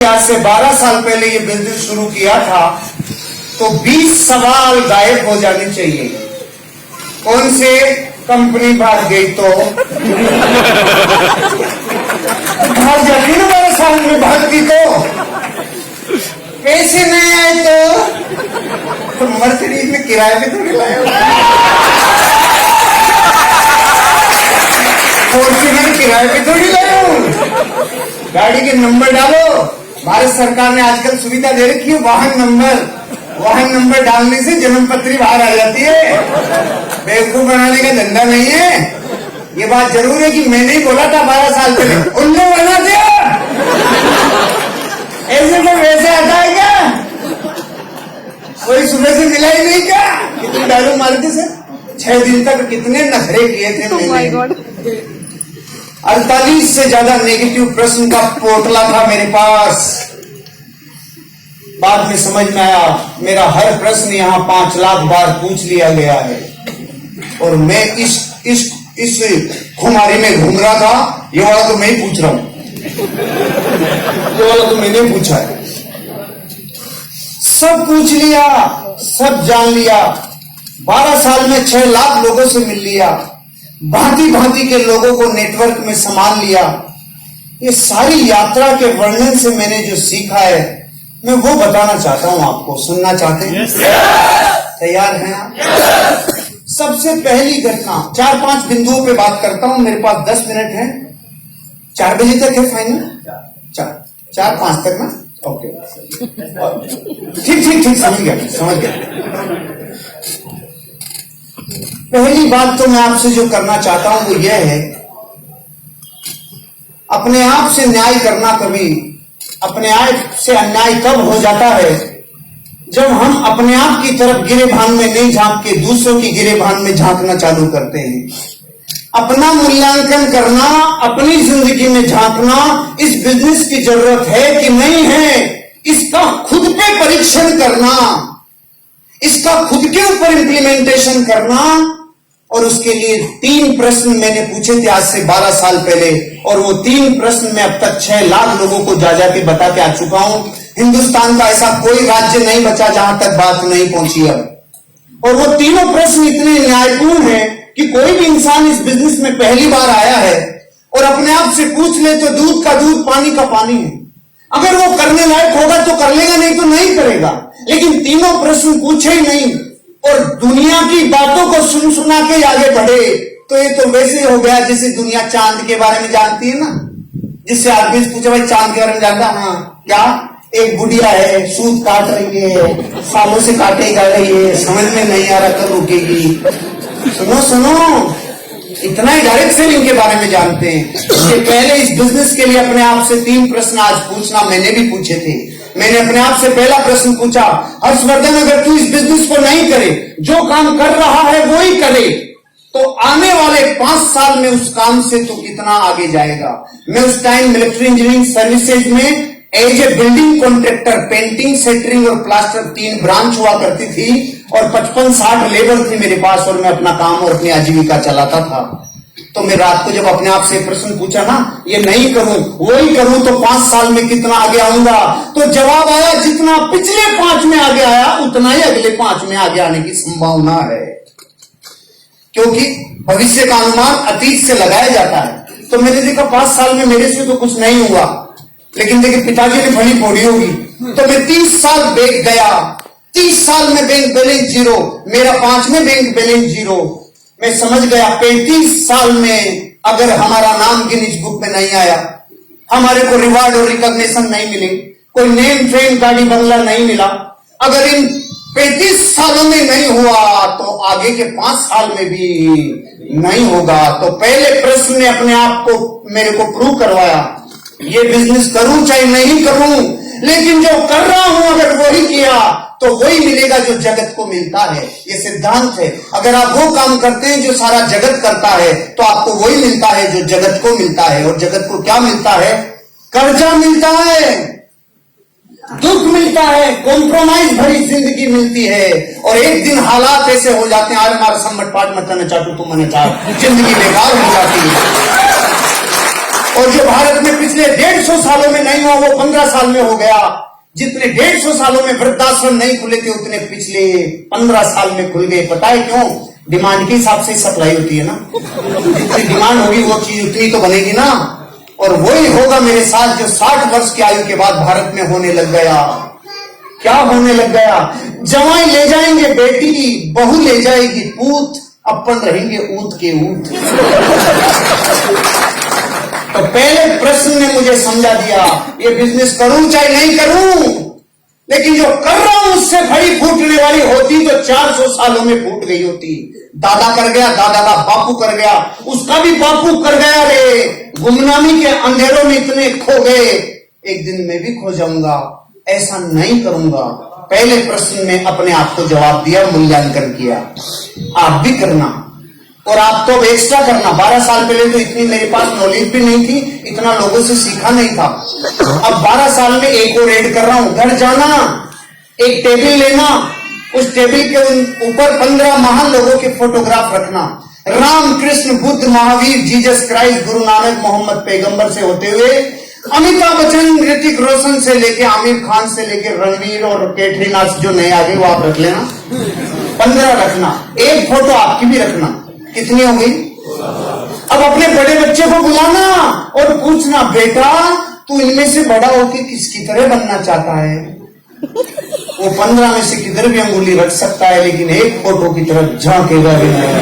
आज से 12 साल पहले ये बिजनेस शुरू किया था तो 20 सवाल गायब हो जाने चाहिए। कौन से? कंपनी भाग गई तो भाग जाती ना, 12 साल में भागती तो पैसे नहीं आए तो मर्सिडीज में किराए पे थोड़ी लाए, फॉर्च्यूनर किराए पे थोड़ी लाए हूं। गाड़ी के नंबर डालो, भारत सरकार ने आजकल सुविधा दे रखी है वाहन नंबर डालने से जन्म पत्री बाहर आ जाती है। बेवकूफ बनाने का धंधा नहीं है। ये बात जरूर है कि मैंने ही बोला था 12 साल पहले, उल्लू बना दिया। ऐसे में वैसे आता है क्या? कोई सुबह से मिला ही नहीं क्या? कितने डायलॉग मारे थे सर? 6 दिन तक कितने नखरे किए थे मैंने। 48 से ज्यादा नेगेटिव प्रश्न का पोटला था मेरे पास। बाद में समझ में आया मेरा हर प्रश्न यहाँ 5 लाख बार पूछ लिया गया है और मैं इस खुमारी में घूम रहा था। ये वाला तो मैं ही पूछ रहा हूं, ये वाला तो मैंने पूछा है। सब पूछ लिया, सब जान लिया। 12 साल में 6 लाख लोगों से मिल लिया, भांति भांति के लोगों को नेटवर्क में संभाल लिया। ये सारी यात्रा के वर्णन से मैंने जो सीखा है मैं वो बताना चाहता हूं आपको। सुनना चाहते हैं? तैयार हैं आप? सबसे पहली घटना 4-5 बिंदुओं पे बात करता हूं। मेरे पास 10 मिनट है। 4 बजे तक है फाइनल? 4-5 तक ना? ओके, ठीक समझ गया। पहली बात तो मैं आपसे जो करना चाहता हूं वो यह है, अपने आप से न्याय करना कभी, अपने आप से अन्याय कब हो जाता है जब हम अपने आप की तरफ गिरेबान में नहीं झांक के दूसरों की गिरेबान में झांकना चालू करते हैं। अपना मूल्यांकन करना, अपनी जिंदगी में झांकना, इस बिजनेस की जरूरत है कि नहीं है, इसका खुद पे परीक्षण करना, इसका खुद के ऊपर इंप्लीमेंटेशन करना। और उसके लिए 3 प्रश्न मैंने पूछे थे आज से 12 साल पहले, और वो 3 प्रश्न मैं अब तक 6 लाख लोगों को जा के बता के आ चुका हूं। हिंदुस्तान का ऐसा कोई राज्य नहीं बचा जहां तक बात नहीं पहुंची अब। और वो तीनों प्रश्न इतने न्यायपूर्ण हैं कि कोई भी इंसान इस बिजनेस में पहली बार आया है और अपने आप से पूछ ले तो दूध का दूध, पानी का पानी है। अगर वो करने लायक होगा तो कर लेगा, नहीं तो नहीं करेगा। लेकिन तीनों प्रश्न पूछे ही नहीं और दुनिया की बातों को सुना के आगे बढ़े, तो ये तो वैसे हो गया जैसे दुनिया चांद के बारे में जानती है ना। जिससे आदमी से पूछे भाई चांद के बारे में जानता? हाँ, क्या? एक बुढ़िया है, सूद काट रही है, सालों से काटे जा रही है, समझ में नहीं आ रहा कब रुकेगी। सुनो, इतना ही डायरेक्ट सेलिंग के बारे में जानते हैं। इसके पहले इस बिजनेस के लिए अपने आप से 3 प्रश्न आज पूछना मैंने भी पूछे थे। मैंने अपने आप से पहला प्रश्न पूछा, हर्षवर्धन अगर तू इस बिजनेस को नहीं करे, जो काम कर रहा है वो ही करे, तो आने वाले 5 साल में उस काम से तो कितना आगे जाएगा। मैं उस टाइम मिलिट्री इंजीनियरिंग सर्विसेज में as a building contractor, painting, centering और प्लास्टर 3 ब्रांच हुआ करती थी और 55-60 लेबर थे मेरे पास और मैं अपना काम और अपनी आजीविका चलाता था। तो मैं रात को जब अपने आप से प्रश्न पूछा ना, ये नहीं करूं वो ही करूं तो 5 साल में कितना आगे आऊंगा, तो जवाब आया जितना पिछले 5 में आगे आया उतना ही अगले 5 में आगे आने की संभावना है। क्योंकि भविष्य का अनुमान अतीत से लगाया जाता है। तो मैंने देखा 5 साल में मेरे से तो कुछ नहीं हुआ, लेकिन देखिए पिताजी ने भली फोड़ी होगी। तो मैं 30 साल बैंक गया, 30 साल में बैंक बैलेंस 0, मेरा 5 में बैंक बैलेंस 0। मैं समझ गया 35 साल में अगर हमारा नाम गिनीज बुक में नहीं आया, हमारे को रिवार्ड और रिकॉग्निशन नहीं मिले, कोई नेम फेम गाड़ी बंगला नहीं मिला, अगर इन 35 सालों में नहीं हुआ तो आगे के 5 साल में भी नहीं होगा। तो पहले प्रश्न ने अपने आप को मेरे को प्रूव करवाया, ये बिजनेस करूं चाहे नहीं करूं, लेकिन जो कर रहा हूं अगर वही किया तो वही मिलेगा जो जगत को मिलता है। ये सिद्धांत है। अगर आप वो काम करते हैं जो सारा जगत करता है तो आपको वही मिलता है जो जगत को मिलता है। और जगत को क्या मिलता है? कर्जा मिलता है, दुख मिलता है, कॉम्प्रोमाइज भरी जिंदगी मिलती है। और एक दिन हालात ऐसे हो जाते हैं, आज हमारा सम्मत पाठ मत न चाटू तुम मन चाट, जिंदगी बेकार हो जाती है। और जो भारत में पिछले 150 सालों में नहीं हुआ वो 15 साल में हो गया। जितने 150 सालों में वृद्धाश्रम नहीं खुले थे उतने पिछले 15 साल में खुल गए। पता है क्यों? डिमांड के हिसाब से सप्लाई होती है ना, जितनी डिमांड होगी वो चीज उतनी तो बनेगी ना। और वही होगा मेरे साथ जो 60 वर्ष की आयु के बाद भारत में होने लग गया। क्या होने लग गया? जवाई ले जाएंगे बेटी, बहू ले जाएगी पूत, अपन रहेंगे ऊंट के ऊंट। तो पहले प्रश्न ने मुझे समझा दिया, ये बिजनेस करूं चाहे नहीं करूं, लेकिन जो कर रहा हूं उससे भड़ी फूटने वाली होती तो 400 सालों में फूट गई होती। दादा कर गया, दादा का बापू कर गया, उसका भी बापू कर गया रे। गुमनामी के अंधेरों में इतने खो गए, एक दिन मैं भी खो जाऊंगा। ऐसा नहीं करूंगा। पहले प्रश्न में अपने आप को जवाब दिया, मूल्यांकन किया। आप भी करना, और आप तो एक्स्ट्रा करना। 12 साल पहले तो इतनी मेरे पास नॉलेज भी नहीं थी, इतना लोगों से सीखा नहीं था। अब 12 साल में एक और ऐड कर रहा हूं। घर जाना, एक टेबल लेना, उस टेबल के ऊपर 15 महान लोगों के फोटोग्राफ रखना। राम, कृष्ण, बुद्ध, महावीर, जीसस क्राइस्ट, गुरु नानक, मोहम्मद पैगंबर से होते हुए अमिताभ बच्चन, ऋतिक रोशन से लेके आमिर खान से लेके रणवीर और कैटरीना जो नए आ गए वो आप रख लेना। 15 रखना, एक फोटो आपकी भी रखना। कितनी हो गई? अब अपने बड़े बच्चे को बुलाना और पूछना, बेटा तू इनमें से बड़ा होकर किसकी तरह बनना चाहता है? वो 15 में से किधर भी अंगुली रख सकता है, लेकिन एक फोटो की तरफ झांकेगा भी नहीं।